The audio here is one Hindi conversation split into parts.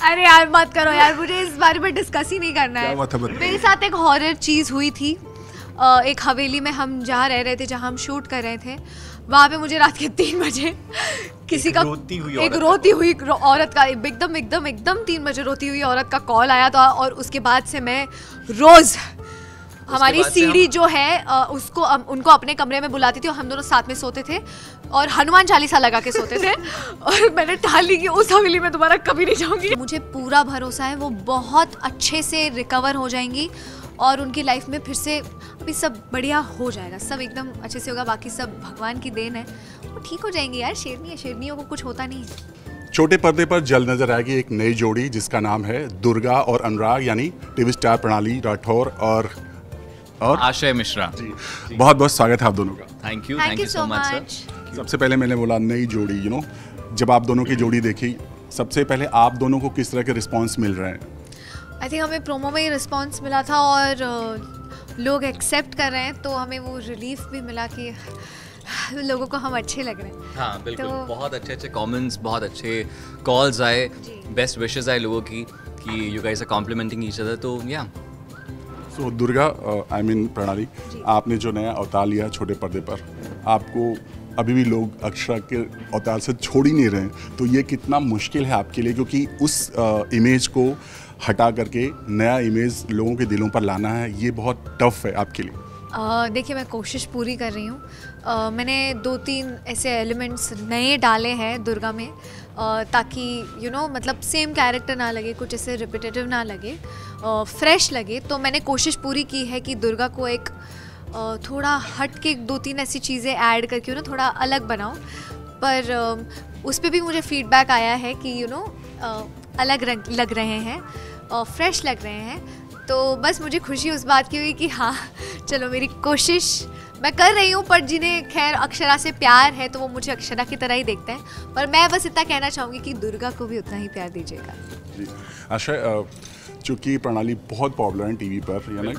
अरे यार मत करो यार, मुझे इस बारे में डिस्कस ही नहीं करना है। मेरे साथ एक हॉरर चीज़ हुई थी। एक हवेली में हम जहाँ रह रहे थे, जहाँ हम शूट कर रहे थे, वहाँ पे मुझे रात के 3 बजे किसी का एक रोती हुई औरत का एकदम 3 बजे रोती हुई औरत का कॉल आया था। और उसके बाद से मैं रोज़ हमारी सीढ़ी जो है उसको उनको अपने कमरे में बुलाती थी और हम दोनों साथ में सोते थे और हनुमान चालीसा लगा के सोते थे। और मैंने ठान ली कि उस हवेली में दोबारा कभी नहीं जाऊंगी। मुझे पूरा भरोसा है वो बहुत अच्छे से रिकवर हो जाएंगी और उनकी लाइफ में फिर से अभी सब बढ़िया हो जाएगा, सब एकदम अच्छे से होगा। बाकी सब भगवान की देन है, वो ठीक हो जाएंगी यार। शेरनी है, शेरनियों को कुछ होता नहीं है। छोटे पर्दे पर जल्द नजर आएगी एक नई जोड़ी जिसका नाम है दुर्गा और अनुराग, यानी टीवी स्टार प्रणाली राठौर और आशय मिश्रा जी। बहुत बहुत स्वागत है आप दोनों का। Thank you so much sir. सबसे पहले मैंने बोला नई जोड़ी, जब आप दोनों की जोड़ी देखी, सबसे पहले आप दोनों को किस तरह के रिस्पांस मिल रहे हैं? आई थिंक हमें प्रोमो में ही रिस्पांस मिला था और लोग एक्सेप्ट कर रहे हैं, तो हमें वो रिलीफ भी मिला कि लोगों को हम अच्छे लग रहे हैं। हाँ बिल्कुल, तो बहुत अच्छे कमेंट्स, बहुत अच्छे कॉल्स आए, बेस्ट विशेस आए लोगों की कि you guys are complimenting each other. तो या तो दुर्गा आई मीन प्रणाली, आपने जो नया अवतार लिया छोटे पर्दे पर, आपको अभी भी लोग अक्षरा के अवतार से छोड़ ही नहीं रहे हैं, तो ये कितना मुश्किल है आपके लिए, क्योंकि उस इमेज को हटा करके नया इमेज लोगों के दिलों पर लाना है, ये बहुत टफ है आपके लिए? देखिए मैं कोशिश पूरी कर रही हूँ। मैंने 2-3 ऐसे एलिमेंट्स नए डाले हैं दुर्गा में, ताकि मतलब सेम कैरेक्टर ना लगे, कुछ ऐसे रिपीटेटिव ना लगे, फ्रेश लगे। तो मैंने कोशिश पूरी की है कि दुर्गा को एक थोड़ा हट के 2-3 ऐसी चीज़ें ऐड करके थोड़ा अलग बनाऊँ। पर उस पर भी मुझे फीडबैक आया है कि अलग रंग लग रहे हैं, फ्रेश लग रहे हैं। तो बस मुझे खुशी उस बात की हुई कि हाँ चलो मेरी कोशिश मैं कर रही हूँ। पर जिन्हें खैर अक्षरा से प्यार है तो वो मुझे अक्षरा की तरह ही देखते हैं। पर मैं बस इतना कहना चाहूँगी कि दुर्गा को भी उतना ही प्यार दीजिएगा। जी आशा, चूँकि प्रणाली बहुत पॉपुलर है टीवी पर, है ना,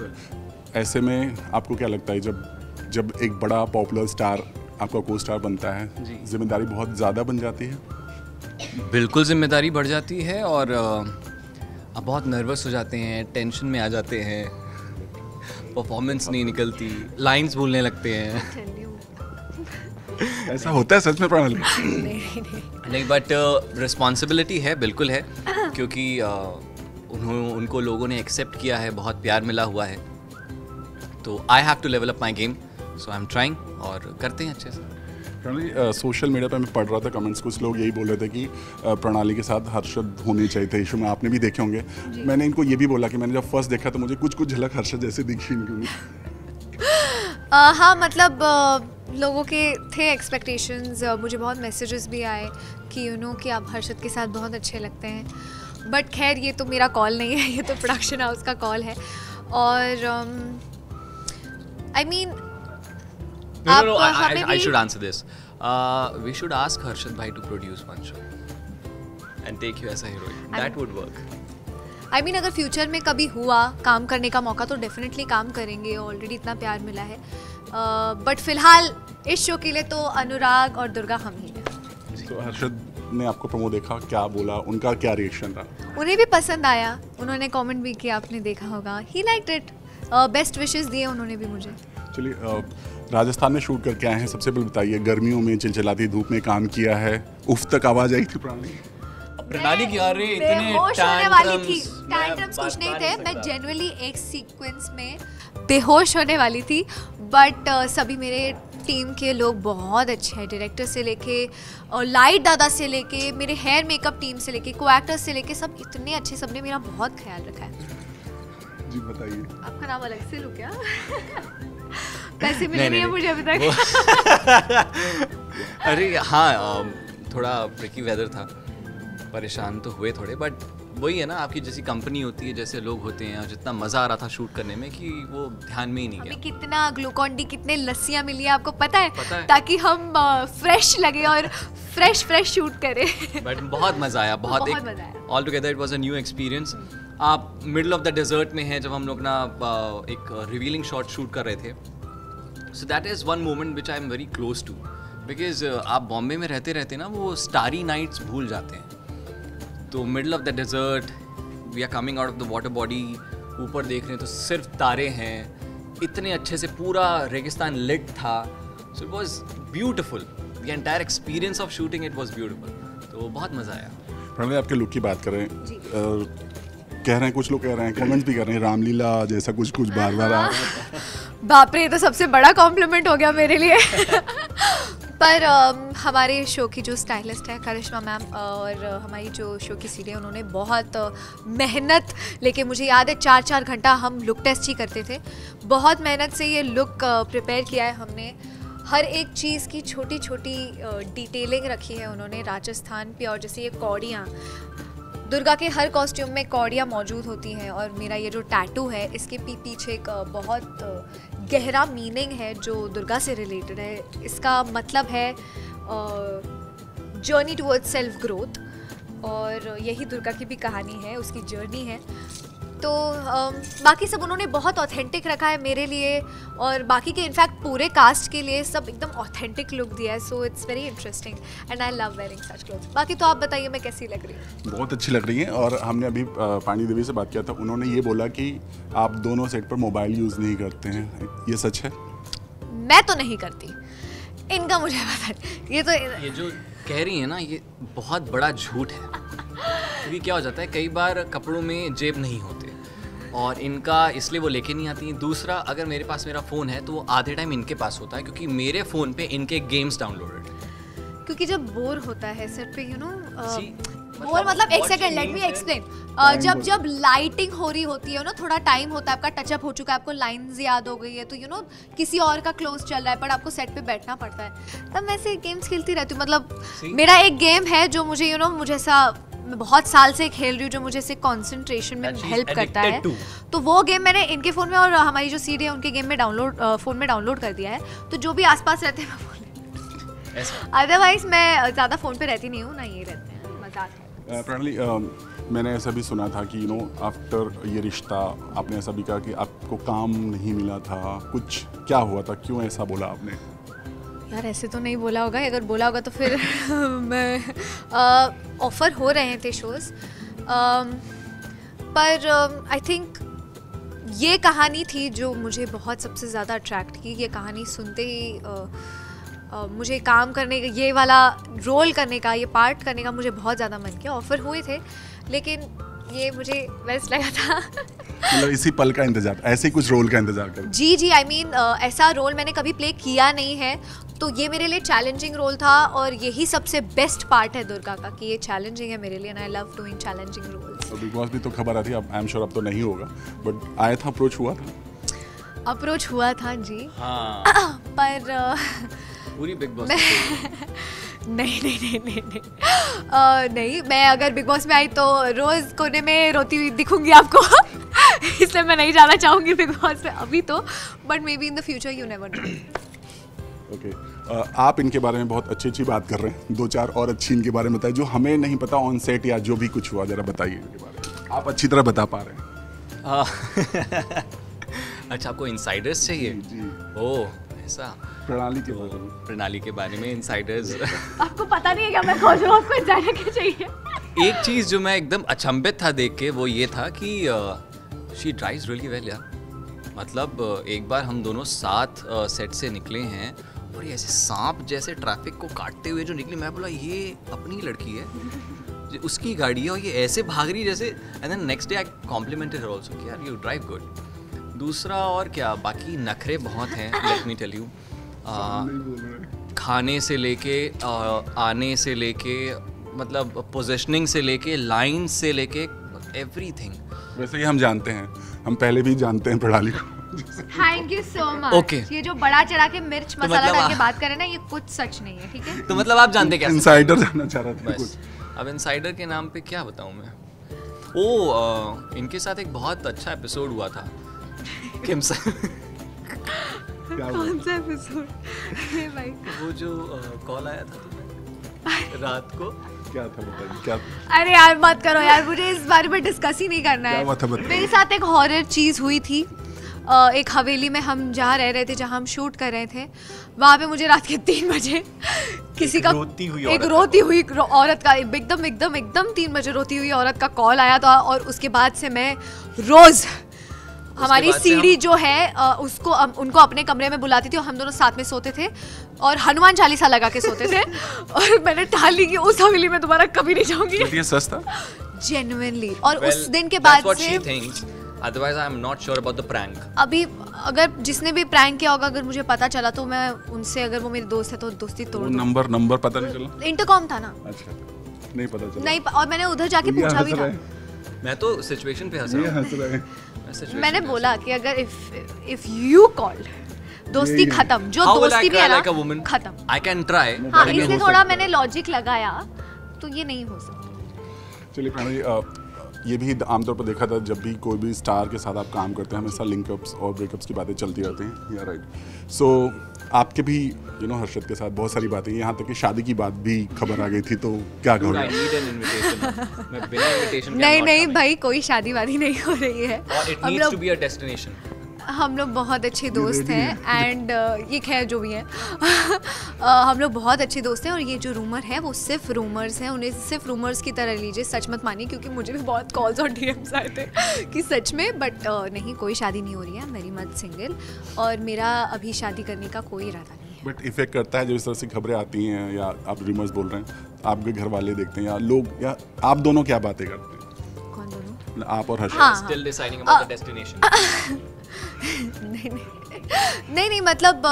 ऐसे में आपको क्या लगता है जब एक बड़ा पॉपुलर स्टार आपका को स्टार बनता है, जिम्मेदारी बहुत ज़्यादा बन जाती है? बिल्कुल जिम्मेदारी बढ़ जाती है और अब बहुत नर्वस हो जाते हैं, टेंशन में आ जाते हैं, परफॉर्मेंस नहीं निकलती, लाइंस भूलने लगते हैं। ऐसा होता है सच में प्रणाली? नहीं बट रिस्पॉन्सिबिलिटी है, बिल्कुल है, क्योंकि उनको लोगों ने एक्सेप्ट किया है, बहुत प्यार मिला हुआ है। तो I have to level up my game, so I am trying और करते हैं अच्छे से। प्रणाली, सोशल मीडिया पे मैं पढ़ रहा था कमेंट्स, कुछ लोग यही बोल रहे थे कि प्रणाली के साथ हर्षद होने चाहिए थे इशू में, आपने भी देखे होंगे। मैंने इनको ये भी बोला कि मैंने जब फर्स्ट देखा तो मुझे कुछ झलक हर्षद जैसे दिखी इनकी। हाँ मतलब लोगों के थे एक्सपेक्टेशंस, मुझे बहुत मैसेजेस भी आए कि कि आप हर्षद के साथ बहुत अच्छे लगते हैं। बट खैर ये तो मेरा कॉल नहीं है, ये तो प्रोडक्शन हाउस का कॉल है। और I mean No, I should answer this. We should ask Harshad bhai to produce one show and take you as a heroine. That would work. I mean अगर फ्यूचर में कभी हुआ काम करने का मौका तो डेफिनेटली काम करेंगे, ऑलरेडी इतना प्यार मिला है। बट फिलहाल इस शो के लिए तो अनुराग और दुर्गा हम ही हैं। तो हर्षद ने आपको प्रोमो देखा, क्या बोला, उनका क्या रिएक्शन रहा? उन्हें भी पसंद आया, उन्होंने कमेंट भी किया, आपने देखा होगा। He liked it, best wishes दिए उन्होंने भी मुझे। चलिए, राजस्थान में शूट करके आए हैं, सबसे पहले बताइए, गर्मियों में चिलचिलाती धूप में काम किया है, उफ तक आवाज आई थी प्रणाली की आ रही इतने बेहोश होने वाली थी। टैंट्रम्स कुछ नहीं थे, मैं जेन्युइनली एक सीक्वेंस में बेहोश होने वाली थी। बट सभी मेरे टीम के लोग बहुत अच्छे हैं, डायरेक्टर से लेके और लाइट दादा से लेके मेरे हेयर मेकअप टीम से लेके को एक्टर्स से लेके सब इतने अच्छे, सबने मेरा बहुत ख्याल रखा है। जी बताइए, आपका नाम अलग से लूं क्या? पैसे मिले नहीं है मुझे अभी तक। अरे हाँ, थोड़ा ट्रिकी वेदर था, परेशान तो हुए थोड़े, बट वही है ना, आपकी जैसी कंपनी होती है, जैसे लोग होते हैं, और जितना मज़ा आ रहा था शूट करने में कि वो ध्यान में ही नहीं गया। हमें कितना ग्लूकॉन डी, कितने लस्सियाँ मिली है आपको पता है? ताकि हम फ्रेश लगे और फ्रेश शूट करें। बट बहुत मज़ा आया, बहुत मज़ा आया। All together it was a new experience. आप मिडल ऑफ द डेजर्ट में हैं जब हम लोग ना एक रिवीलिंग शॉट शूट कर रहे थे, so that is one moment which I am very close to, because आप बॉम्बे में रहते रहते ना वो स्टारी नाइट्स भूल जाते हैं। तो middle of the desert, we are coming out of the water body, ऊपर देख रहे हैं तो सिर्फ तारे हैं, इतने अच्छे से पूरा रेगिस्तान लिट था. So it was beautiful, the entire experience of shooting it was beautiful. तो बहुत मज़ा आया. प्रणय, आपके लुक की बात करें, कह रहे हैं कुछ लोग, कह रहे हैं कमेंट्स भी कर रहे हैं रामलीला जैसा कुछ बार बार आ रहा है. बाप रे, ये तो सबसे बड़ा कॉम्प्लीमेंट हो गया मेरे लिए. पर हमारे शो की जो स्टाइलिस्ट है करिश्मा मैम और हमारी जो शो की सीडी है, उन्होंने बहुत मेहनत लेके, मुझे याद है 4-4 घंटा हम लुक टेस्ट ही करते थे. बहुत मेहनत से ये लुक प्रिपेयर किया है हमने. हर एक चीज़ की छोटी छोटी डिटेलिंग रखी है उन्होंने. राजस्थान पे, और जैसे ये कौड़ियाँ, दुर्गा के हर कॉस्ट्यूम में कौड़ियाँ मौजूद होती हैं. और मेरा ये जो टैटू है, इसके पीछे एक बहुत गहरा मीनिंग है जो दुर्गा से रिलेटेड है. इसका मतलब है जर्नी टुवर्ड्स सेल्फ ग्रोथ, और यही दुर्गा की भी कहानी है, उसकी जर्नी है. तो बाकी सब उन्होंने बहुत ऑथेंटिक रखा है मेरे लिए, और बाकी के इनफैक्ट पूरे कास्ट के लिए सब एकदम ऑथेंटिक लुक दिया है. So it's very interesting and I love wearing such clothes. बाकी तो आप बताइए मैं कैसी लग रही हूँ. बहुत अच्छी लग रही हैं. और हमने अभी पानी देवी से बात किया था, उन्होंने ये बोला कि आप दोनों सेट पर मोबाइल यूज़ नहीं करते हैं. ये सच है? मैं तो नहीं करती, इनका मुझे पता नहीं. ये जो कह रही है ना, ये बहुत बड़ा झूठ है. क्योंकि क्या हो जाता है, कई बार कपड़ों में जेब नहीं होते और इनका इसलिए वो लेके नहीं आती. दूसरा, अगर मेरे पास मेरा फ़ोन है तो वो आधे टाइम इनके पास होता है, क्योंकि मेरे फ़ोन पे इनके गेम्स डाउनलोडेड है. क्योंकि जब बोर होता है सेट पे, बोर मतलब एक सेकंड, लेट मी एक्सप्लेन. जब लाइटिंग हो रही होती है ना, थोड़ा टाइम होता है, आपका टचअप हो चुका है, आपको लाइंस याद हो गई है, तो किसी और का क्लोज चल रहा है, पर आपको सेट पे बैठना पड़ता है, तब मैं ऐसे गेम्स खेलती रहती हूँ. मतलब मेरा एक गेम है जो मुझे मुझे ऐसा, मैं बहुत साल से खेल रही हूँ, जो मुझे ऐसे कंसंट्रेशन में हेल्प करता है. तो वो गेम मैंने इनके फ़ोन में और हमारी जो सीडी है उनके गेम में फ़ोन में डाउनलोड कर दिया है. तो जो भी आसपास रहते हैं मैं बोल, अदरवाइज मैं ज़्यादा फ़ोन पे रहती नहीं हूँ, ना ये रहते हैं. मजाक है. प्रणली, मैंने ऐसा भी सुना था कि आफ्टर ये रिश्ता आपने ऐसा भी कहा कि आपको काम नहीं मिला था. कुछ क्या हुआ था, क्यों ऐसा बोला आपने? यार ऐसे तो नहीं बोला होगा, अगर बोला होगा तो फिर मैं ऑफ़र हो रहे थे शोज़, पर आई थिंक ये कहानी थी जो मुझे बहुत सबसे ज़्यादा अट्रैक्ट की. ये कहानी सुनते ही मुझे काम करने का, ये वाला रोल करने का, ये पार्ट करने का मुझे बहुत ज़्यादा मन किया. ऑफ़र हुए थे लेकिन ये मुझे बेस्ट लगा था. मतलब इसी पल का इंतजार, ऐसे कुछ रोल का इंतजार कर. जी, आई मीन ऐसा रोल मैंने कभी प्ले किया नहीं है, तो ये मेरे लिए चैलेंजिंग रोल था. और यही सबसे बेस्ट पार्ट है दुर्गा का, कि ये चैलेंजिंग है मेरे लिए, and I love doing challenging roles. Bigg Boss भी तो खबर आती है, अब आई एम श्योर अब तो नहीं होगा, बट आया था, अप्रोच हुआ था जी. हाँ. पर पूरी बिग बॉस नहीं, मैं अगर बिग बॉस में आई तो रोज कोने में रोती हुई दिखूंगी आपको. इसलिए मैं नहीं जाना चाहूंगी बिग बॉस में अभी तो, but may be in the future, you never know. Okay, आप इनके बारे में बहुत अच्छी बात कर रहे हैं. 2-4 और अच्छी इनके बारे में बताइए जो हमें नहीं पता ऑन सेट, या जो भी कुछ हुआ, जरा बताइए इनके बारे में. आप अच्छी तरह बता पा रहे हैं. अच्छा, आपको इनसाइडर्स चाहिए? जी. ओह, ऐसा. प्रणाली के बारे में इनसाइडर्स. आपको पता नहीं है क्या मैं खोज रहा हूँ, आपको इनसाइडर क्या चाहिए? एक चीज़ जो मैं एकदम अचंभित था देख के, वो ये था कि शी ड्राइव्स रियली वेल यार. मतलब एक बार हम दोनों साथ सेट से निकले हैं और ये ऐसे सांप जैसे ट्रैफिक को काटते हुए जो निकली, मैं बोला ये अपनी लड़की है, उसकी गाड़ी है और ये ऐसे भाग रही जैसे. And then next day I complimented her also कि यार यू ड्राइव गुड. दूसरा और क्या, बाकी नखरे बहुत हैं, लेट मी टेल यू. खाने से लेके आने से लेके, मतलब पोजीशनिंग से लेके, लाइन से लेके, एवरीथिंग. वैसे ही हम जानते हैं, हम पहले भी जानते हैं प्रणाली को. Thank you so much. Okay, ये जो बड़ा चढ़ा के मिर्च मसाला डाल के बात करें ना, ये कुछ सच नहीं है, ठीक है? तो मतलब आप जानते क्या? इनसाइडर जानना चाह रहा था कुछ. अब इनसाइडर के नाम पे क्या बताऊं मैं. ओ, इनके साथ एक बहुत अच्छा एपिसोड हुआ था. कौन सा एपिसोड? भाई वो जो कॉल आया था तुम्हें रात को, क्या था बताइए. क्या? अरे यार मत करो यार, मुझे इस बारे में डिस्कस ही नहीं करना है. मेरे साथ एक हॉरर चीज़ हुई थी. एक हवेली में हम जहाँ रह रहे थे, जहाँ हम शूट कर रहे थे, वहाँ पे मुझे रात के 3 बजे किसी का एक रोती हुई औरत का एकदम 3 बजे रोती हुई औरत का कॉल आया था। और उसके बाद से मैं रोज हमारी सीढ़ी जो है उसको उनको अपने कमरे में बुलाती थी और हम दोनों साथ में सोते थे और हनुमान चालीसा लगा के सोते थे। और मैंने ठान ली कि उस हवेली में दोबारा कभी नहीं जाऊंगी। ये सच था जेन्युइनली। और उस दिन के बाद से Otherwise, I am not sure about the prank. अभी अगर जिसने भी प्रैंक किया होगा, अगर मुझे पता चला तो मैं उनसे, अगर वो मेरे दोस्त है तो दोस्ती तोड़ दूं। नंबर पता नहीं चला? इंटरकॉम था ना। अच्छा, नहीं पता चला। नहीं, और मैंने उधर जाके पूछा भी था। मैं तो सिचुएशन पे हंस रहा हूँ। मैंने बोला कि अगर इफ यू कॉल्ड, दोस्ती खत्म। जो दोस्ती भी है ना खत्म। I can try. हाँ, इसलिए थोड़ा मैंने लॉजिक लगाया, तो ये नहीं हो सकता। चलिए प्रणव जी, ये भी आमतौर पर देखा था, जब भी कोई भी स्टार के साथ आप काम करते हैं हमेशा लिंकअप्स और ब्रेकअप्स की बातें चलती रहती हैं। या राइट। सो आपके भी हर्षद के साथ बहुत सारी बातें, यहाँ तक कि शादी की बात भी खबर आ गई थी, तो क्या कहोगे? नहीं भाई, कोई शादी वादी नहीं हो रही है। हम लोग बहुत अच्छे दोस्त हैं एंड ये खैर जो भी है हम लोग बहुत अच्छे दोस्त हैं। और ये जो रूमर है वो सिर्फ रूमर्स हैं, उन्हें सिर्फ रूमर्स की तरह लीजिए, सच मत मानिए, क्योंकि मुझे भी बहुत कॉल्स और डीएम्स आए थे कि सच में। बट नहीं, कोई शादी नहीं हो रही है, वेरी मच सिंगल, और मेरा अभी शादी करने का कोई इरादा नहीं है। बट इफेक्ट करता है जो इस तरह से खबरें आती हैं या आप रूमर्स बोल रहे हैं, आपके घर वाले देखते हैं या लोग, या आप दोनों क्या बातें करते हैं? कौन दोनों? आप और हर्षद। हाँ, Still deciding about the destination. नहीं, मतलब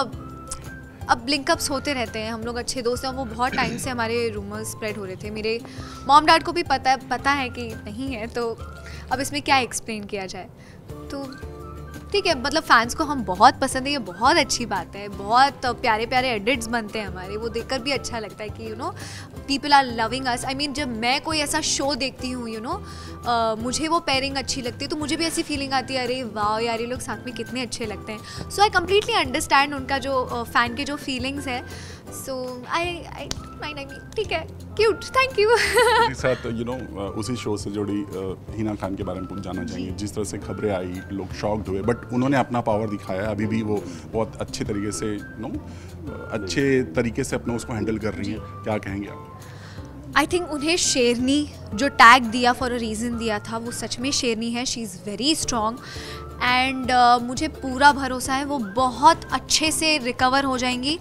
अब लिंकअप्स होते रहते हैं, हम लोग अच्छे दोस्त हैं। वो बहुत टाइम से हमारे रूमर्स स्प्रेड हो रहे थे, मेरे मॉम डैड को भी पता है कि नहीं है, तो अब इसमें क्या एक्सप्लेन किया जाए। तो ठीक है, मतलब फैंस को हम बहुत पसंद है, ये बहुत अच्छी बात है। बहुत प्यारे प्यारे एडिट्स बनते हैं हमारे, वो देखकर भी अच्छा लगता है कि people are loving us. I mean, जब मैं कोई ऐसा शो देखती हूँ मुझे वो पेयरिंग अच्छी लगती है, तो मुझे भी ऐसी फीलिंग आती है, अरे वाह यार, ये लोग साथ में कितने अच्छे लगते हैं। सो आई कम्प्लीटली अंडरस्टैंड उनका जो फ़ैन के जो फीलिंग्स है। सो आई ठीक है, क्यूट, थैंक यू। साथ उसी शो से जुड़ी हिना खान के बारे में कुछ जानना चाहिए। जिस तरह से खबरें आई, लोग शॉक्ड हुए, बट उन्होंने अपना पावर दिखाया। अभी भी वो बहुत अच्छे तरीके से अपने उसको हैंडल कर रही हैं। क्या कहेंगे आप? आई थिंक उन्हें शेरनी जो टैग दिया फॉर अ रीज़न दिया था, वो सच में शेरनी है। She is very strong and मुझे पूरा भरोसा है वो बहुत अच्छे से रिकवर हो जाएंगी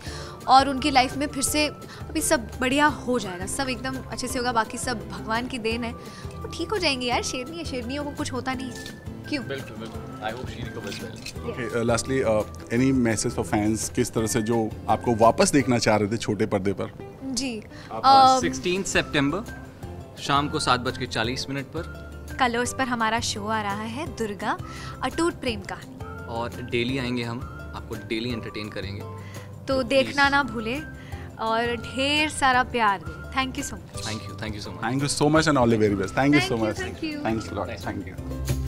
और उनकी लाइफ में फिर से अभी सब बढ़िया हो जाएगा, सब एकदम अच्छे से होगा। बाकी सब भगवान की देन है, वो ठीक हो जाएंगी यार। शेरनी है, शेरनियों को कुछ होता नहीं है, क्यों? बिल्कुल। I hope she recovers well. Okay, lastly any message for fans, किस तरह से जो आपको वापस देखना चाह रहे थे छोटे पर्दे पर? जी, 16 सितंबर शाम को 7:40 पर कलर्स पर हमारा शो आ रहा है, दुर्गा अटूट प्रेम कहानी। और डेली आएंगे हम, आपको डेली एंटरटेन करेंगे, तो देखना ना भूले और ढेर सारा प्यार दे। Thank you so much. Thank you so much. Thank you so much and all the very best. Thank you so much. Thank you. Thanks a lot. Thank you.